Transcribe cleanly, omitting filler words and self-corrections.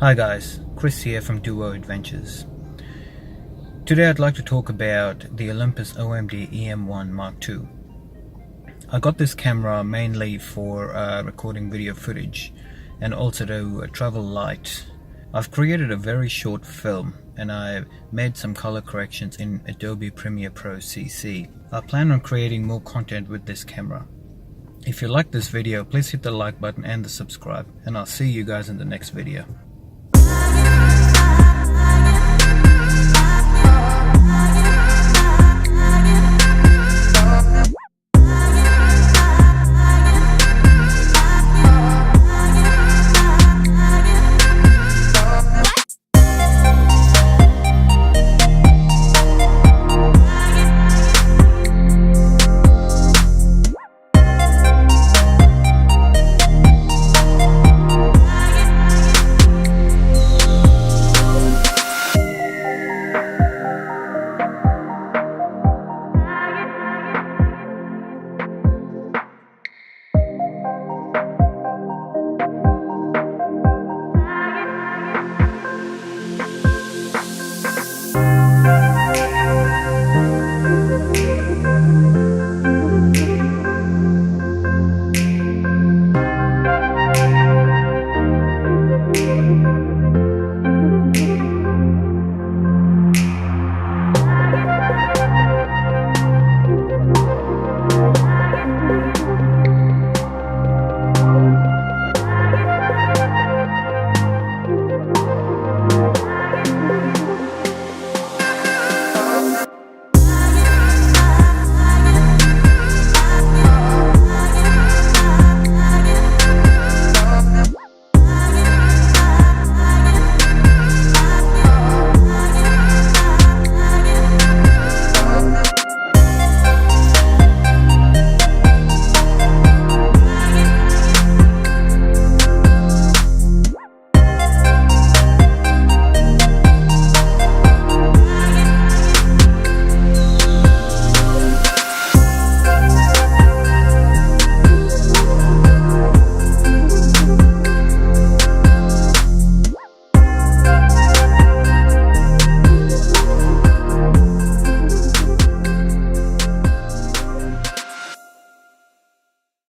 Hi guys, Chris here from DuoAdventures. Today I'd like to talk about the Olympus OMD E-M1 Mark II. I got this camera mainly for recording video footage and also to travel light. I've created a very short film and I made some color corrections in Adobe Premiere Pro CC. I plan on creating more content with this camera. If you like this video, please hit the like button and the subscribe, and I'll see you guys in the next video.